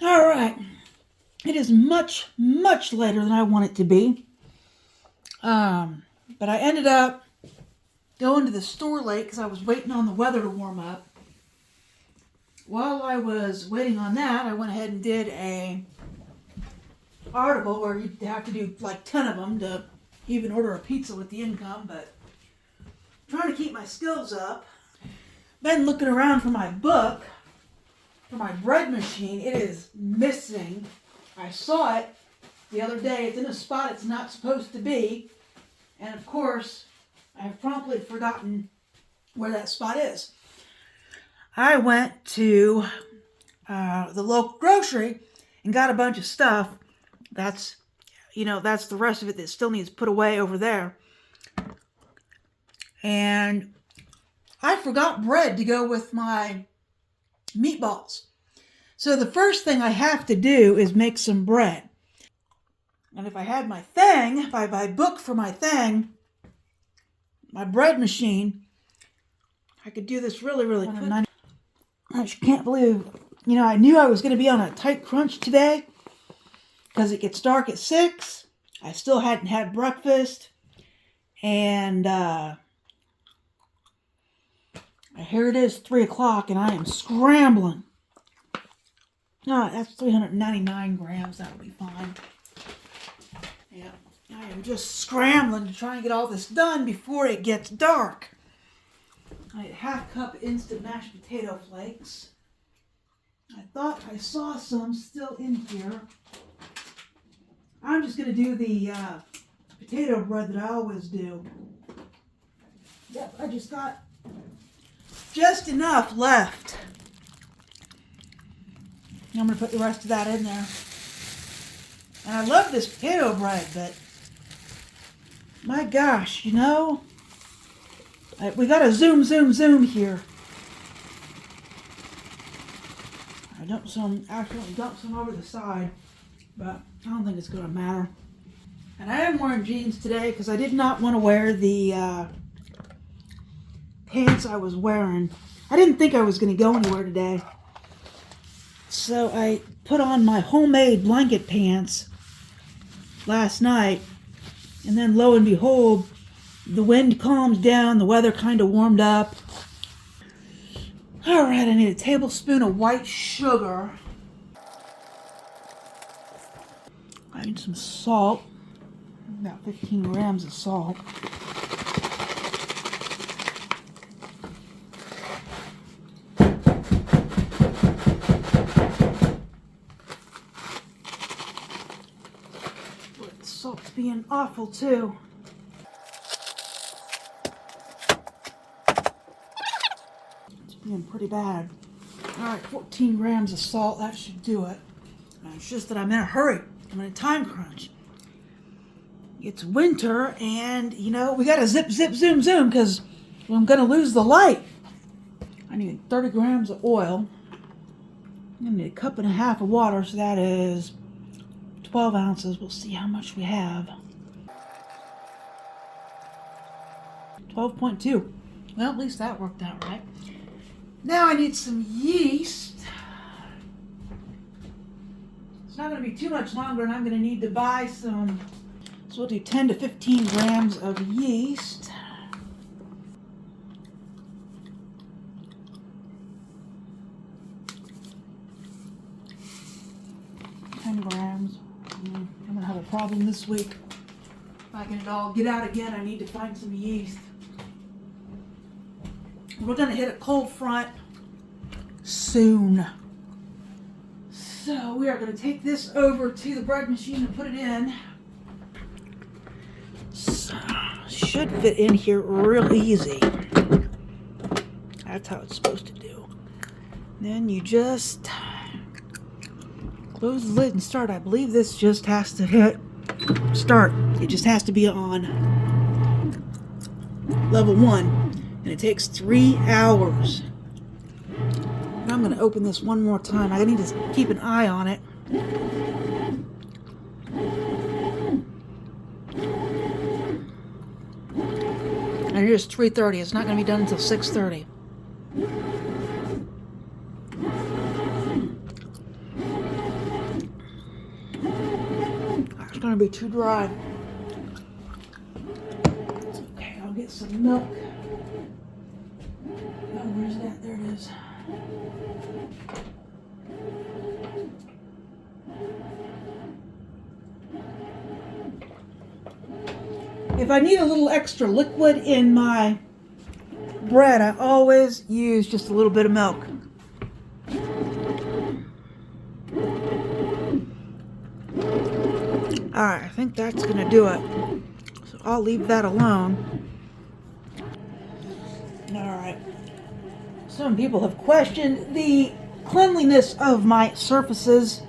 All right. It is much, much later than I want it to be. But I ended up going to the store late because I was waiting on the weather to warm up. While I was waiting on that, I went ahead and did a article where you'd have to do like 10 of them to even order a pizza with the income, but I'm trying to keep my skills up. Been looking around for my book, for my bread machine. It is missing. I saw it the other day. It's in a spot it's not supposed to be. And of course, I have promptly forgotten where that spot is. I went to the local grocery and got a bunch of stuff. That's the rest of it that still needs put away over there. And I forgot bread to go with my meatballs. So the first thing I have to do is make some bread. And if I had my thing, my book for my thing, my bread machine, I could do this really, really quick. I just can't believe, I knew I was going to be on a tight crunch today because it gets dark at 6. I still hadn't had breakfast. And here it is, 3 o'clock, and I am scrambling. That's 399 grams. That'll be fine. Yeah, I am just scrambling to try and get all this done before it gets dark. I had half cup instant mashed potato flakes. I thought I saw some still in here. I'm just going to do the potato bread that I always do. Yep, I just got just enough left. I'm going to put the rest of that in there. And I love this potato bread, but my gosh, we got to zoom here. I accidentally dumped some over the side, but I don't think it's going to matter. And I am wearing jeans today because I did not want to wear the pants I was wearing. I didn't think I was going to go anywhere today. So I put on my homemade blanket pants last night, and then lo and behold, the wind calmed down, the weather kind of warmed up. All right, I need a tablespoon of white sugar. I need some salt, about 15 grams of salt. Salt's being awful too. It's being pretty bad. Alright, 14 grams of salt, that should do it. It's just that I'm in a hurry. I'm in a time crunch. It's winter and, we gotta zip, zoom, because I'm gonna lose the light. I need 30 grams of oil. I need a cup and a half of water, so that is 12 ounces. We'll see how much we have. 12.2. Well, at least that worked out right. Now I need some yeast. It's not going to be too much longer, and I'm going to need to buy some. So we'll do 10 to 15 grams of yeast. I'm going to have a problem this week. If I can get out again, I need to find some yeast. We're going to hit a cold front soon. So we are going to take this over to the bread machine and put it in. So, should fit in here real easy. That's how it's supposed to do. Then you just close the lid and start. I believe this just has to hit start. It just has to be on level 1. And it takes 3 hours. And I'm going to open this one more time. I need to keep an eye on it. And it is 3:30. It's not going to be done until 6:30. It's gonna be too dry. It's okay, I'll get some milk. Oh, where's that? There it is. If I need a little extra liquid in my bread, I always use just a little bit of milk. Alright, I think that's going to do it. So I'll leave that alone. Alright. Some people have questioned the cleanliness of my surfaces.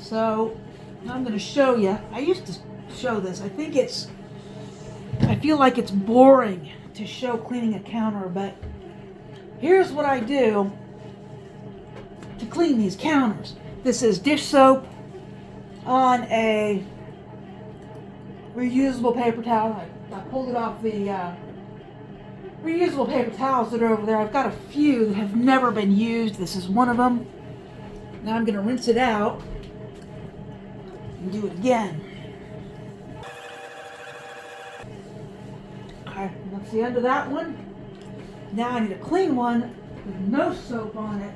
So I'm going to show you. I used to show this. I feel like it's boring to show cleaning a counter, but here's what I do to clean these counters. This is dish soap on a reusable paper towel. I pulled it off the reusable paper towels that are over there. I've got a few that have never been used. This is one of them. Now I'm going to rinse it out and do it again. Alright, that's the end of that one. Now I need a clean one with no soap on it.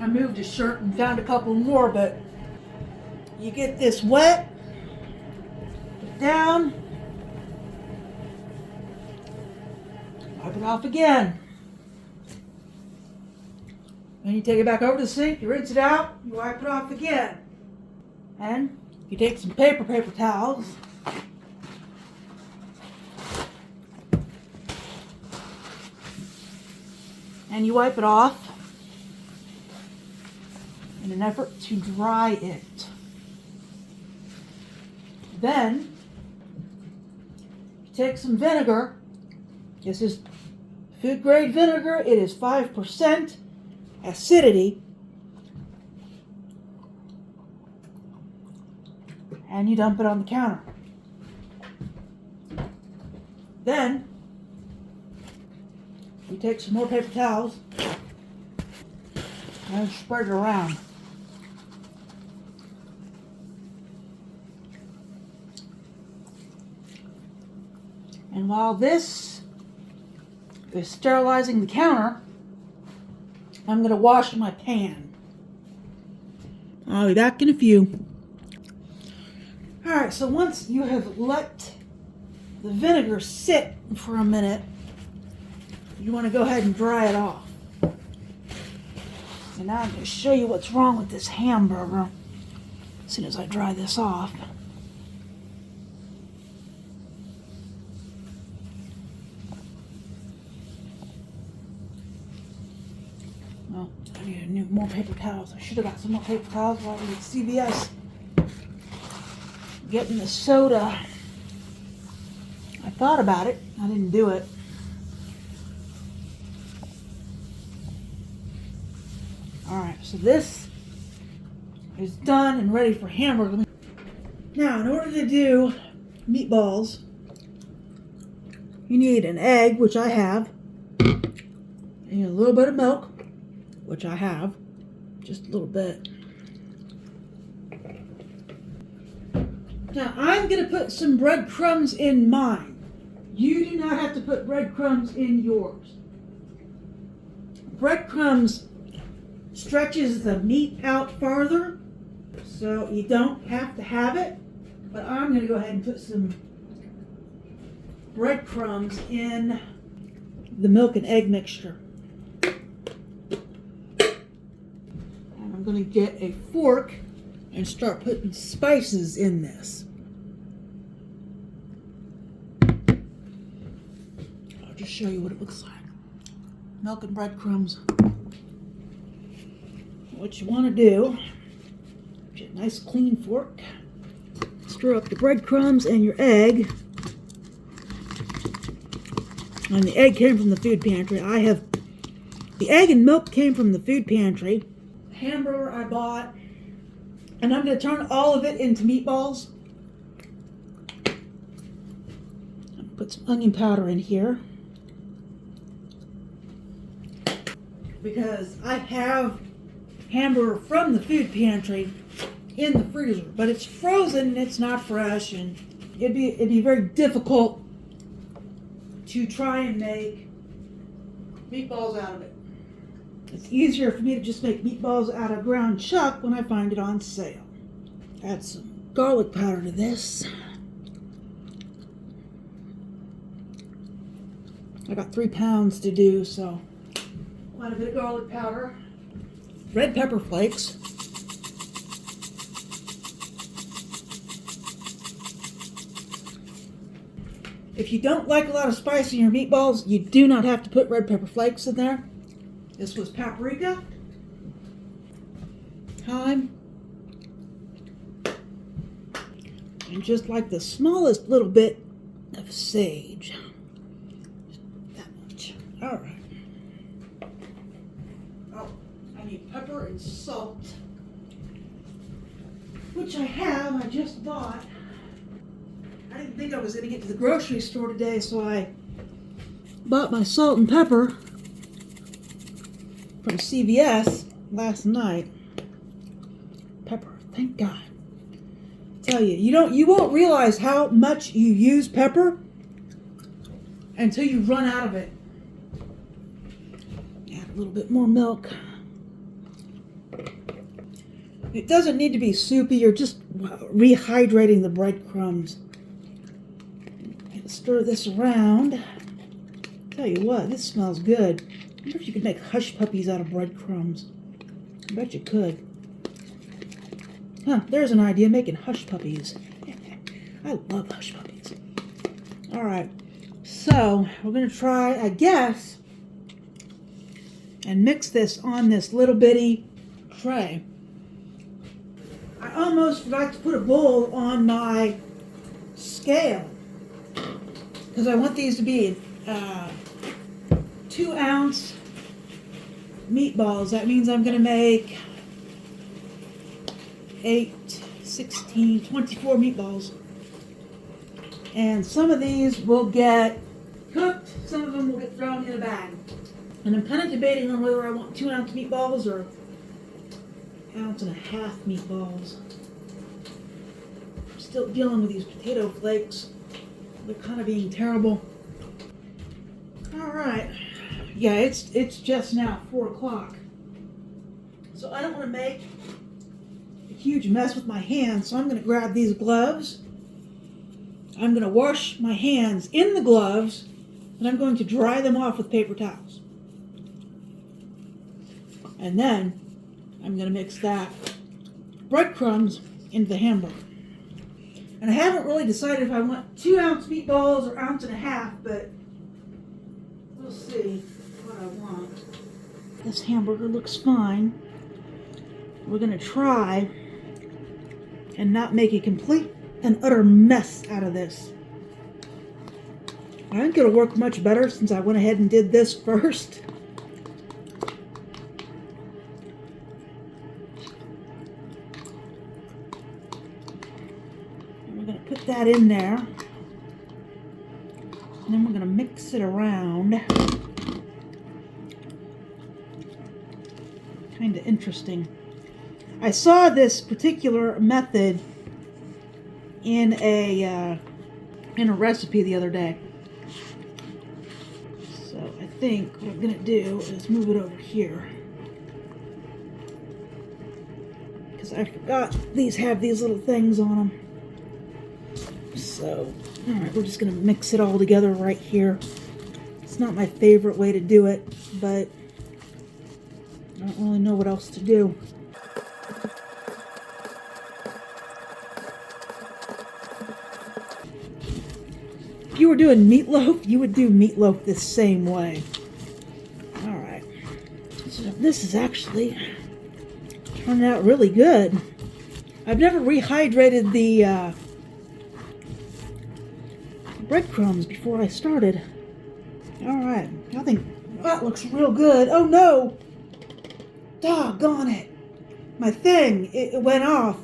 I moved a shirt and found a couple more, but you get this wet, put it down, wipe it off again. Then you take it back over to the sink, you rinse it out, you wipe it off again. And you take some paper towels, and you wipe it off in an effort to dry it. Then you take some vinegar. This is food grade vinegar. It is 5% acidity. And you dump it on the counter. Then you take some more paper towels and spread it around. And while this is sterilizing the counter, I'm going to wash my pan. I'll be back in a few. Alright, so once you have let the vinegar sit for a minute, you want to go ahead and dry it off. And now I'm going to show you what's wrong with this hamburger as soon as I dry this off. Well, I need more paper towels. I should have got some more paper towels while I was at CVS getting the soda. I thought about it. I didn't do it. Alright, so this is done and ready for hamburger. Now, in order to do meatballs, you need an egg, which I have, and a little bit of milk, which I have, just a little bit. Now, I'm going to put some breadcrumbs in mine. You do not have to put breadcrumbs in yours. Breadcrumbs stretches the meat out farther, so you don't have to have it. But I'm going to go ahead and put some breadcrumbs in the milk and egg mixture. And I'm going to get a fork and start putting spices in this. I'll just show you what it looks like. Milk and breadcrumbs. What you want to do, get a nice clean fork, stir up the breadcrumbs and your egg. And the egg came from the food pantry. The egg and milk came from the food pantry. The hamburger I bought. And I'm going to turn all of it into meatballs. Put some onion powder in here. Because I have hamburger from the food pantry in the freezer, but it's frozen and it's not fresh, and it'd be very difficult to try and make meatballs out of it. It's easier for me to just make meatballs out of ground chuck when I find it on sale. Add some garlic powder to this. I got 3 pounds to do, so quite a bit of garlic powder. Red pepper flakes. If you don't like a lot of spice in your meatballs, you do not have to put red pepper flakes in there. This was paprika, thyme, and just like the smallest little bit of sage. That much. All right. Oh, I need pepper and salt, which I have. I just bought. I didn't think I was going to get to the grocery store today, so I bought my salt and pepper from CVS last night. Pepper, thank God. I tell you, you won't realize how much you use pepper until you run out of it. Add a little bit more milk. It doesn't need to be soupy. You're just rehydrating the breadcrumbs. Stir this around. Tell you what, this smells good. I wonder if you could make hush puppies out of breadcrumbs. I bet you could. Huh, there's an idea, making hush puppies. I love hush puppies. Alright, so we're going to try, I guess, and mix this on this little bitty tray. I almost forgot to put a bowl on my scale, because I want these to be 2-ounce meatballs. That means I'm going to make 8, 16, 24 meatballs. And some of these will get cooked, some of them will get thrown in a bag. And I'm kind of debating on whether I want 2-ounce meatballs or 1.5-ounce meatballs. I'm still dealing with these potato flakes. They're kind of being terrible. All right. Yeah, it's just now 4 o'clock. So I don't want to make a huge mess with my hands, so I'm going to grab these gloves. I'm going to wash my hands in the gloves, and I'm going to dry them off with paper towels. And then I'm going to mix that breadcrumbs into the hamburger. And I haven't really decided if I want 2-ounce meatballs or 1.5 ounce, but we'll see what I want. This hamburger looks fine. We're going to try and not make a complete and utter mess out of this. I think it'll work much better since I went ahead and did this first. We're going to put that in there, and then we're going to mix it around. Kind of interesting. I saw this particular method in a recipe the other day. So I think what I'm going to do is move it over here, because I forgot these have these little things on them. So, alright, we're just going to mix it all together right here. It's not my favorite way to do it, but I don't really know what else to do. If you were doing meatloaf, you would do meatloaf the same way. Alright. So this is actually turning out really good. I've never rehydrated the breadcrumbs before I started. Alright, I think that looks real good. Oh no! Doggone it! My thing, it went off.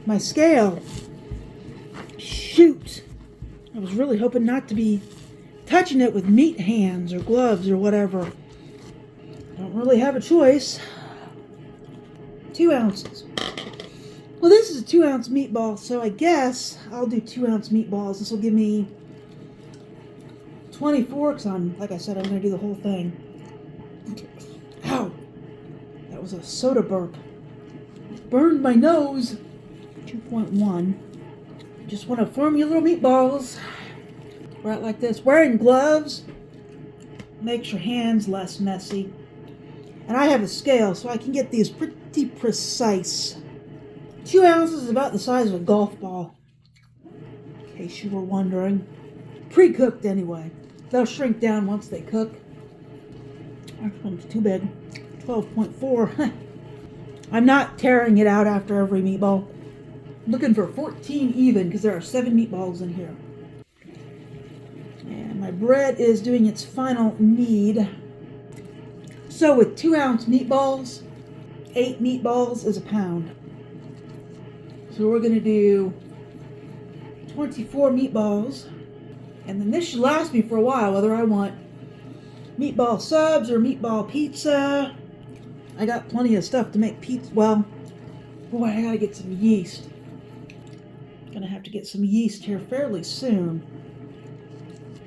My scale. Shoot! I was really hoping not to be touching it with meat hands or gloves or whatever. I don't really have a choice. 2 ounces. Well, this is a 2-ounce meatball, so I guess I'll do 2-ounce meatballs. This will give me 24, because like I said, I'm going to do the whole thing. Ow! That was a soda burp. It burned my nose. 2.1. Just want to form your little meatballs. Right like this. Wearing gloves makes your hands less messy. And I have a scale, so I can get these pretty precise. 2 ounces is about the size of a golf ball, in case you were wondering. Pre-cooked anyway. They'll shrink down once they cook. That one's too big. 12.4. I'm not tearing it out after every meatball. I'm looking for 14 even, because there are 7 meatballs in here. And my bread is doing its final knead. So with 2-ounce meatballs, 8 meatballs is a pound. So we're going to do 24 meatballs. And then this should last me for a while, whether I want meatball subs or meatball pizza. I got plenty of stuff to make pizza. Well, boy, I got to get some yeast. Going to have to get some yeast here fairly soon.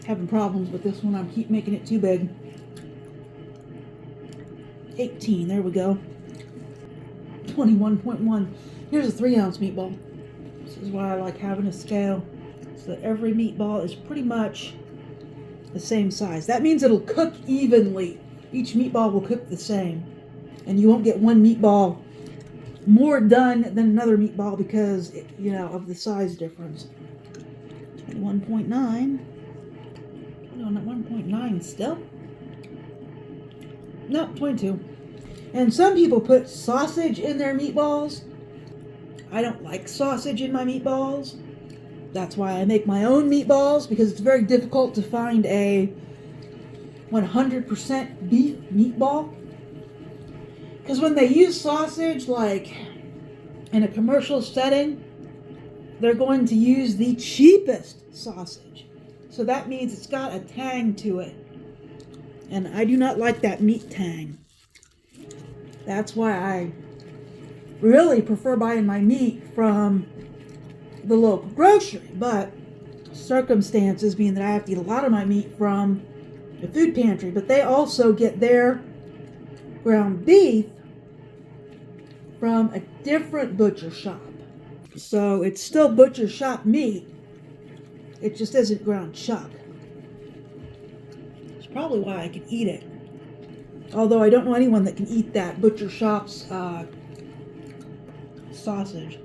Having problems with this one. I keep making it too big. 18, there we go. 21.1. Here's a 3-ounce meatball. This is why I like having a scale, so that every meatball is pretty much the same size. That means it'll cook evenly. Each meatball will cook the same. And you won't get one meatball more done than another meatball because, of the size difference. 21.9. No, not 1.9 still. No, 22. And some people put sausage in their meatballs. I don't like sausage in my meatballs. That's why I make my own meatballs, because it's very difficult to find a 100% beef meatball. Because when they use sausage, like in a commercial setting, they're going to use the cheapest sausage. So that means it's got a tang to it. And I do not like that meat tang. That's why I really prefer buying my meat from the local grocery. But circumstances mean that I have to eat a lot of my meat from the food pantry. But they also get their ground beef from a different butcher shop. So it's still butcher shop meat. It just isn't ground chuck. It's probably why I can eat it. Although I don't know anyone that can eat that butcher shop's sausage.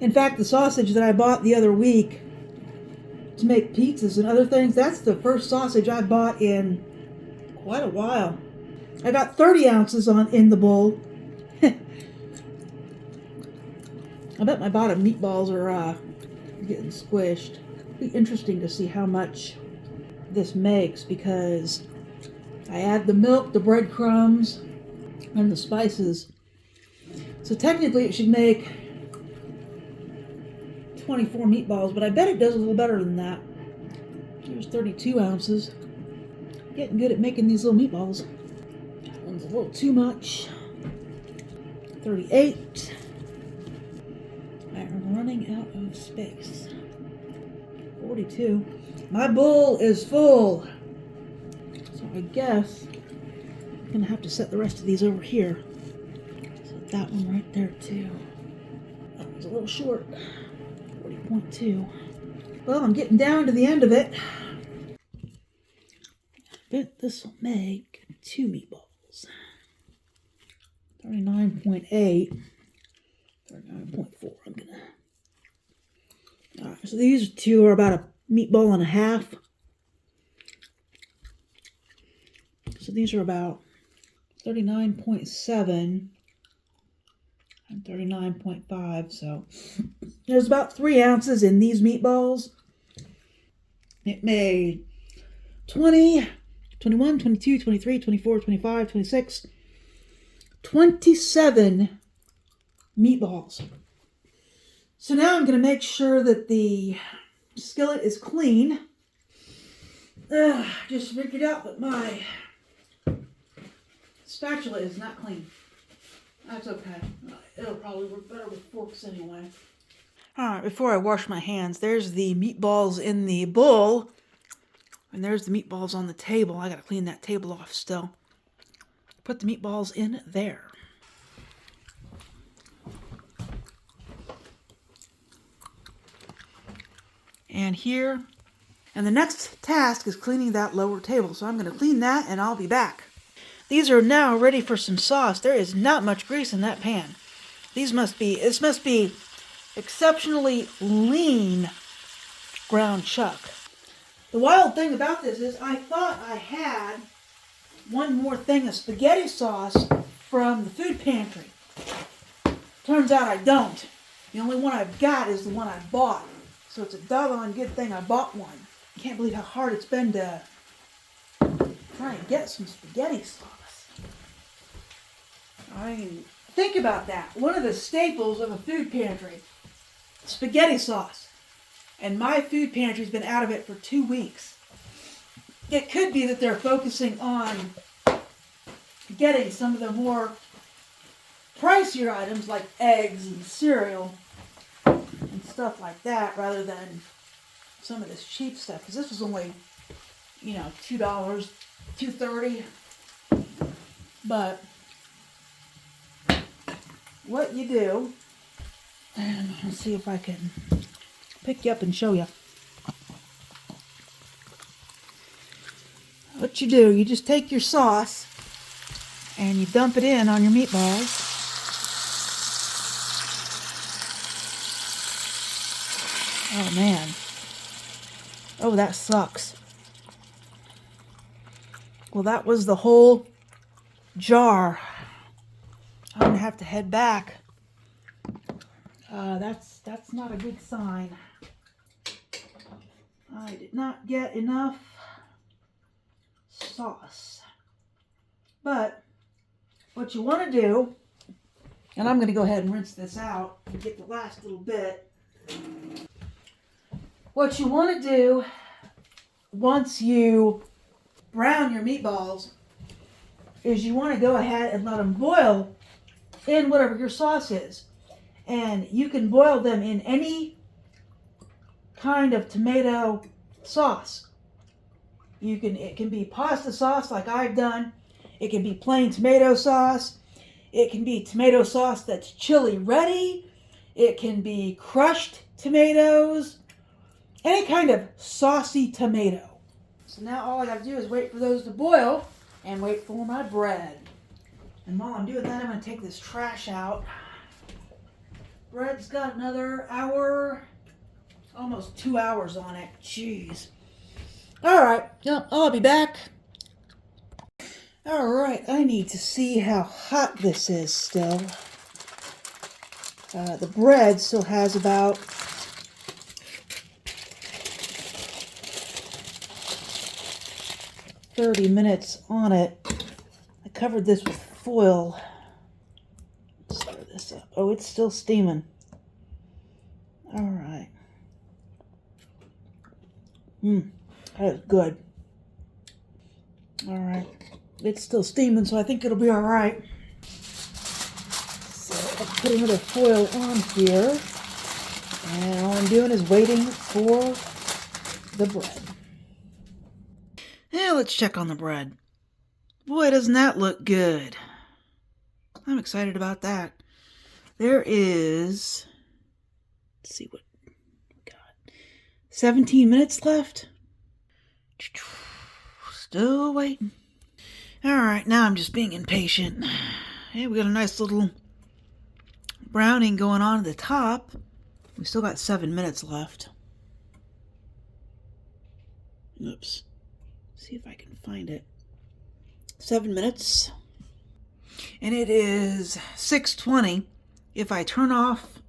In fact, the sausage that I bought the other week to make pizzas and other things, that's the first sausage I bought in quite a while. I got 30 ounces in the bowl. I bet my bottom meatballs are getting squished. It'll be interesting to see how much this makes, because I add the milk, the breadcrumbs, and the spices. So technically it should make 24 meatballs, but I bet it does a little better than that. Here's 32 ounces. Getting good at making these little meatballs. That one's a little too much. 38. I'm running out of space. 42. My bowl is full. So I guess I'm going to have to set the rest of these over here. Set that one right there too. That one's a little short. 40.2. Well, I'm getting down to the end of it. I bet this will make 2 meatballs. 39.8. 39.4. I'm gonna. Alright, so these 2 are about a meatball and a half. So these are about 39.7 and 39.5. So there's about 3 ounces in these meatballs. It made 20, 21, 22, 23, 24, 25, 26, 27 meatballs. So now I'm going to make sure that the skillet is clean. Just figured out that my Spatula is not clean. That's okay. It'll probably work better with forks anyway. Alright, before I wash my hands, there's the meatballs in the bowl. And there's the meatballs on the table. I gotta clean that table off still. Put the meatballs in there. And here. And the next task is cleaning that lower table. So I'm gonna clean that and I'll be back. These are now ready for some sauce. There is not much grease in that pan. This must be exceptionally lean ground chuck. The wild thing about this is I thought I had one more thing of spaghetti sauce from the food pantry. Turns out I don't. The only one I've got is the one I bought. So it's a doggone good thing I bought one. I can't believe how hard it's been to try and get some spaghetti sauce. I mean, think about that. One of the staples of a food pantry, spaghetti sauce. And my food pantry's been out of it for 2 weeks. It could be that they're focusing on getting some of the more pricier items like eggs and cereal and stuff like that rather than some of this cheap stuff. Because this was only, $2, $2.30. But what you do, and let's see if I can pick you up and show you. What you do, you just take your sauce and you dump it in on your meatballs. Oh man. Oh, that sucks. Well, that was the whole jar. I'm gonna have to head back. That's not a good sign. I did not get enough sauce. But what you want to do, and I'm going to go ahead and rinse this out and get the last little bit. What you want to do once you brown your meatballs is you want to go ahead and let them boil in whatever your sauce is. And you can boil them in any kind of tomato sauce. It can be pasta sauce like I've done. It can be plain tomato sauce. It can be tomato sauce that's chili ready. It can be crushed tomatoes. Any kind of saucy tomato. So now all I gotta do is wait for those to boil and wait for my bread. And while I'm doing that, I'm gonna take this trash out. Bread's got another hour, almost 2 hours on it. Jeez. Alright, I'll be back. Alright, I need to see how hot this is still. The bread still has about 30 minutes on it. I covered this with foil. Stir this up. Oh, it's still steaming. Alright. That is good. Alright. It's still steaming, so I think it'll be alright. So I'll put another foil on here. And all I'm doing is waiting for the bread. Now let's check on the bread. Boy, doesn't that look good. I'm excited about that. There is, let's see what we got. 17 minutes left. Still waiting. Alright, now I'm just being impatient. Hey, we got a nice little browning going on at the top. We still got 7 minutes left. Oops. See if I can find it. 7 minutes. And it is 6:20. If I turn off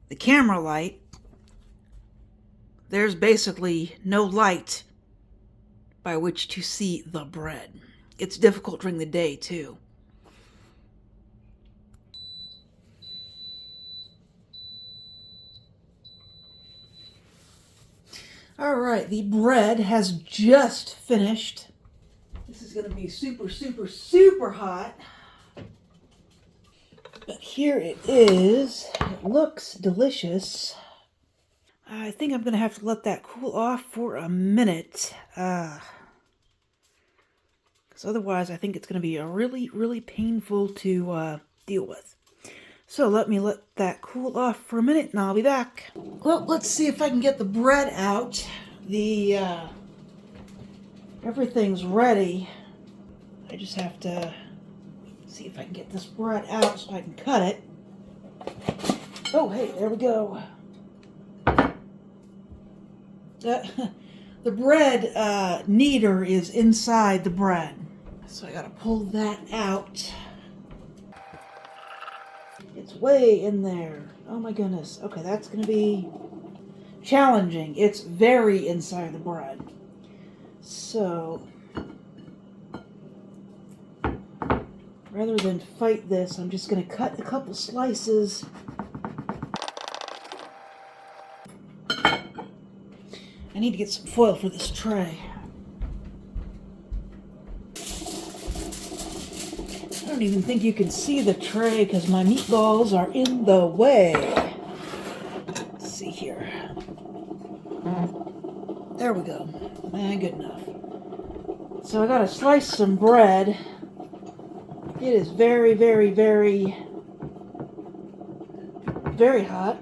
the camera light, there's basically no light by which to see the bread. It's difficult during the day, too. All right, the bread has just finished. This is is going to be super, super, super hot. But here it is. It looks delicious. I think I'm going to have to let that cool off for a minute. Because otherwise I think it's going to be a really, really painful to deal with. So let me let that cool off for a minute and I'll be back. Well, let's see if I can get the bread out. Everything's ready. I just have to see if I can get this bread out so I can cut it. Oh, hey, there we go. The bread kneader is inside the bread. So I gotta pull that out. It's way in there. Oh my goodness. Okay, that's gonna be challenging. It's very inside the bread. So, rather than fight this, I'm just gonna cut a couple slices. I need to get some foil for this tray. I don't even think you can see the tray because my meatballs are in the way. Let's see here. There we go. Good enough. So I gotta slice some bread. It is very, very, very, very hot.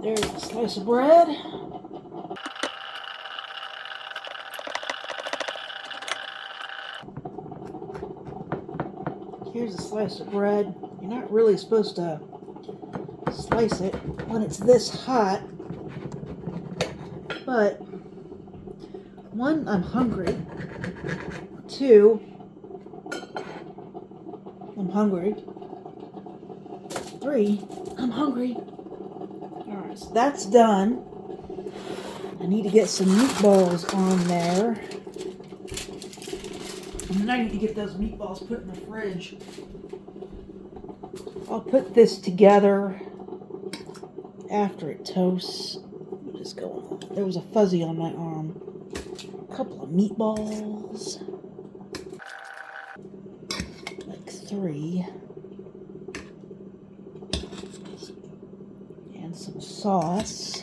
There's a slice of bread. Here's a slice of bread. You're not really supposed to slice it when it's this hot. But, one, I'm hungry. Two, I'm hungry. Three, I'm hungry. Alright, so that's done. I need to get some meatballs on there. And then I need to get those meatballs put in the fridge. I'll put this together after it toasts. What is going on? There was a fuzzy on my arm. A couple of meatballs. Like 3. And some sauce.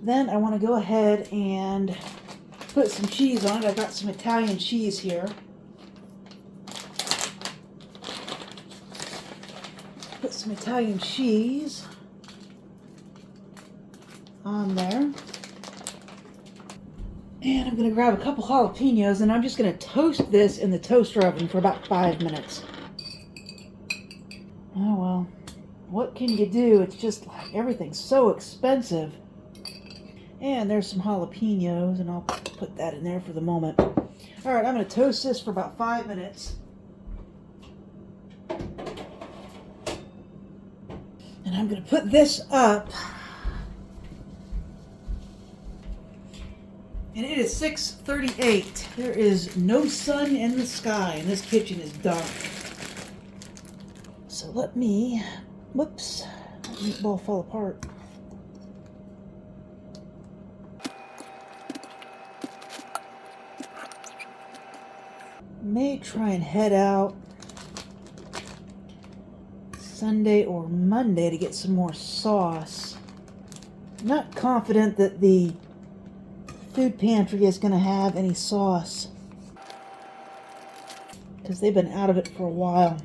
Then I want to go ahead and put some cheese on it. I've got some Italian cheese here. Put some Italian cheese on there. And I'm going to grab a couple jalapenos and I'm just going to toast this in the toaster oven for about 5 minutes. Oh well, what can you do? It's just like everything's so expensive. And there's some jalapenos, and I'll put that in there for the moment. Alright, I'm going to toast this for about 5 minutes. And I'm going to put this up. And it is 6:38. There is no sun in the sky, and this kitchen is dark. So let me... Whoops. That meatball fell apart. May try and head out Sunday or Monday to get some more sauce. I'm not confident that the food pantry is going to have any sauce because they've been out of it for a while.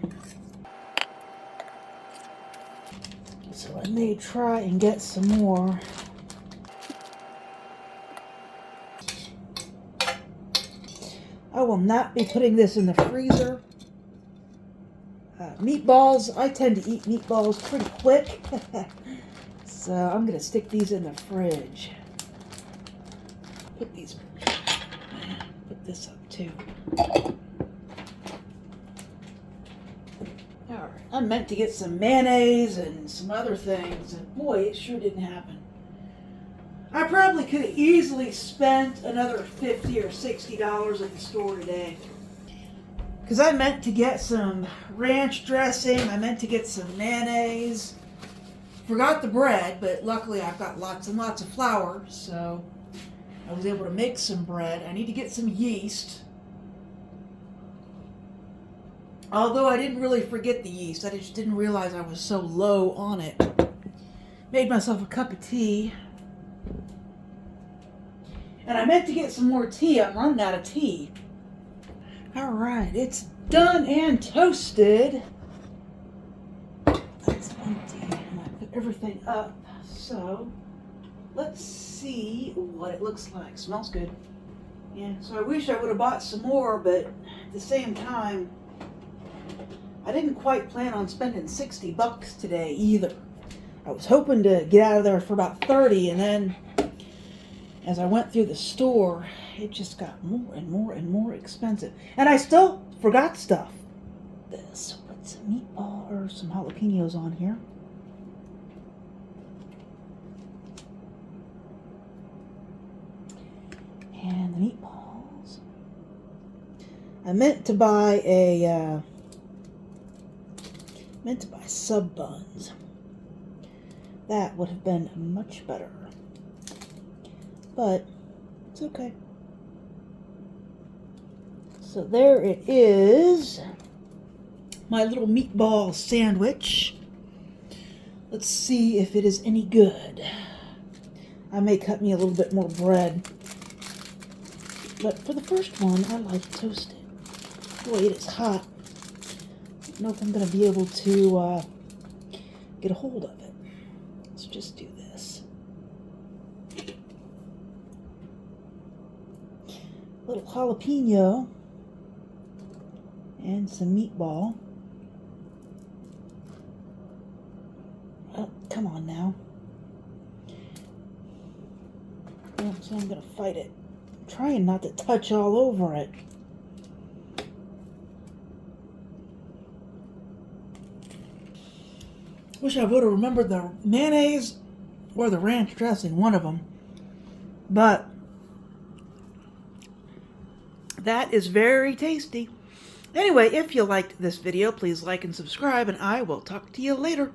So I may try and get some more. I will not be putting this in the freezer. Meatballs, I tend to eat meatballs pretty quick. So I'm going to stick these in the fridge. Put this up too. Alright, I meant to get some mayonnaise and some other things, and boy, it sure didn't happen. I probably could have easily spent another $50 or $60 at the store today. Because I meant to get some ranch dressing, I meant to get some mayonnaise, forgot the bread, but luckily I've got lots and lots of flour, so I was able to make some bread. I need to get some yeast. Although I didn't really forget the yeast, I just didn't realize I was so low on it. Made myself a cup of tea. And I meant to get some more tea. I'm running out of tea. All right, it's done and toasted. That's empty. And I put everything up. So let's see what it looks like. Smells good. Yeah, so I wish I would have bought some more, but at the same time, I didn't quite plan on spending $60 today either. I was hoping to get out of there for about 30, and then as I went through the store, it just got more and more and more expensive. And I still forgot stuff. This, put some meatball or some jalapenos on here. And the meatballs. I meant to buy sub buns. That would have been much better. But it's okay. So there it is. My little meatball sandwich. Let's see if it is any good. I may cut me a little bit more bread. But for the first one, I like to toast it. Boy, it is hot. I don't know if I'm going to be able to get a hold of it. Let's just do this. A little jalapeno and some meatball. Oh, come on now. Oh, so I'm going to fight it. I'm trying not to touch all over it. Wish I would have remembered the mayonnaise or the ranch dressing, one of them. But that is very tasty. Anyway, if you liked this video, please like and subscribe, and I will talk to you later.